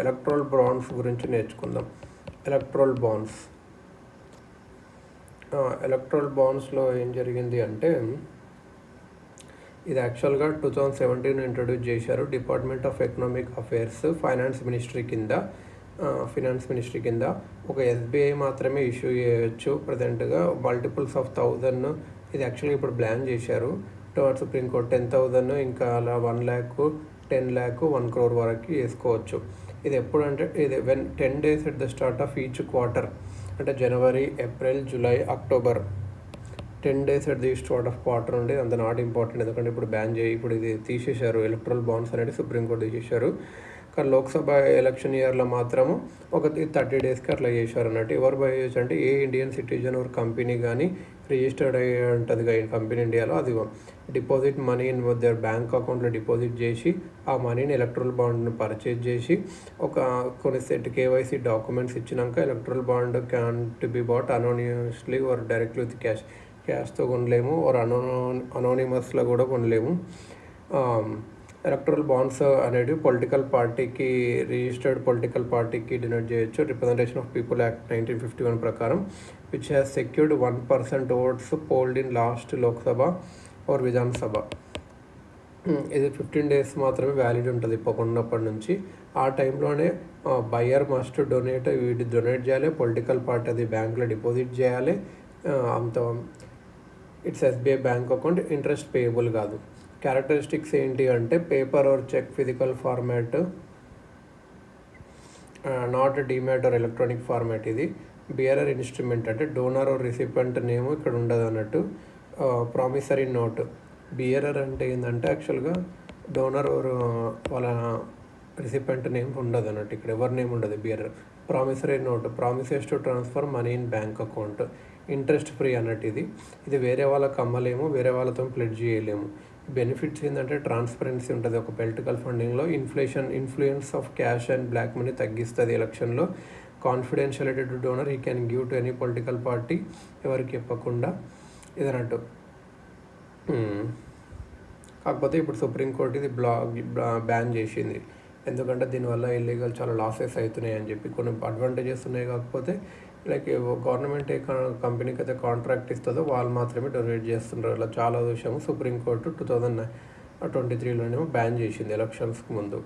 Electoral bonds గురించి నేర్చుకుందాం. Electoral బాండ్స్లో ఏం జరిగింది అంటే, ఇది యాక్చువల్గా 2017 ఇంట్రొడ్యూస్ చేశారు. Department of economic affairs finance ministry కింద ఒక ఎస్బీఐ మాత్రమే ఇష్యూ చేయొచ్చు. ప్రజెంట్గా మల్టిపుల్స్ ఆఫ్ 1000 ఇది యాక్చువల్గా ఇప్పుడు బ్లాన్ చేశారు. సుప్రీంకోర్టు 10,000 ఇంకా అలా 1 lakh, 10 lakh, 1 crore వరకు వేసుకోవచ్చు. ఇది ఎప్పుడంటే ఇది 10 days at the start of each quarter, అంటే జనవరి, ఏప్రిల్, జూలై, అక్టోబర్ 10 days at the start of quarter ఉండే. అంత నాట్ ఇంపార్టెంట్, ఎందుకంటే ఇప్పుడు ఇది తీసేశారు. ఎలక్ట్రల్ బాండ్స్ అనేది సుప్రీంకోర్టు తీసేశారు. కానీ లోక్సభ ఎలక్షన్ ఇయర్లో మాత్రము ఒక 30 daysకి అట్లా చేశారు అన్నట్టు. ఎవరు బై చేయొచ్చు అంటే ఏ ఇండియన్ సిటిజన్ ఒక కంపెనీ కానీ రిజిస్టర్డ్ అయ్యి ఉంటుంది కంపెనీ ఇండియాలో, అది deposit money in their bank అకౌంట్లో డిపాజిట్ చేసి ఆ మనీని ఎలక్ట్రల్ బాండ్ను పర్చేజ్ చేసి కొన్ని సెట్ కేవైసీ డాక్యుమెంట్స్ ఇచ్చినాక electoral bond can to be bought anonymously or directly with క్యాష్తో కొనలేము, ఆర్ అనోనిమస్లో కూడా కొనలేము. ఎలక్ట్రల్ బాండ్స్ అనేది రిజిస్టర్డ్ పొలిటికల్ పార్టీకి డినోట్ చేయొచ్చు. రిప్రజెంటేషన్ ఆఫ్ పీపుల్ యాక్ట్ 1951 ప్రకారం, which has secured 1% oats fold in last Lok Sabha are Vidhan Sabha. ఇది 15 days మాత్రమే వ్యాలిడ్ ఉంటుంది కొన్నప్పటి నుంచి. ఆ టైంలోనే బయ్యర్ మస్ట్ డొనేట్ చేయాలి, పొలిటికల్ పార్టీ అది బ్యాంక్లో డిపాజిట్ చేయాలి. It's SBI bank account, interest payable కాదు. క్యారెక్టరిస్టిక్స్ ఏంటి అంటే paper or cheque, physical format, not demat or electronic format. ఇది బియరర్ ఇన్స్ట్రుమెంట్ అంటే డోనర్ ఆర్ రిసిపెంట్ నేమ్ ఇక్కడ ఉండదు అన్నట్టు. ప్రామిసరీ నోట్, బియరర్ అంటే ఏంటంటే యాక్చువల్గా డోనర్ వాళ్ళ రిసిపెంట్ నేమ్ ఉండదు అన్నట్టు, ఇక్కడ ఎవరి నేమ్ ఉండదు. Bearer. Promissory note, promises to transfer money in bank account. Interest free అన్నట్టు. ఇది వేరే వాళ్ళకి అమ్మలేము, వేరే వాళ్ళతో ప్లెడ్జ్ చేయలేము. బెనిఫిట్స్ ఏంటంటే ట్రాన్స్పరెన్సీ ఉంటుంది. ఒక పొలిటికల్ ఫండింగ్లో influence of cash and black money తగ్గిస్తుంది ఎలక్షన్లో. Confidentiality to donor, he can give to any political party, ఎవరికి చెప్పకుండా ఇదన్నట్టు. కాకపోతే ఇప్పుడు సుప్రీంకోర్టు ఇది బ్యాన్ చేసింది, ఎందుకంటే దీనివల్ల ఇల్లీగల్ చాలా లాసెస్ అవుతున్నాయి అని చెప్పి. కొన్ని అడ్వాంటేజెస్ ఉన్నాయి, కాకపోతే లైక్ గవర్నమెంట్ ఏ కంపెనీకి అయితే కాంట్రాక్ట్ ఇస్తుందో వాళ్ళు మాత్రమే డొనేట్ చేస్తుంటారు. అలా చాలా విషయం సుప్రీంకోర్టు 2023లోనేమో బ్యాన్ చేసింది ఎలక్షన్స్కి ముందు.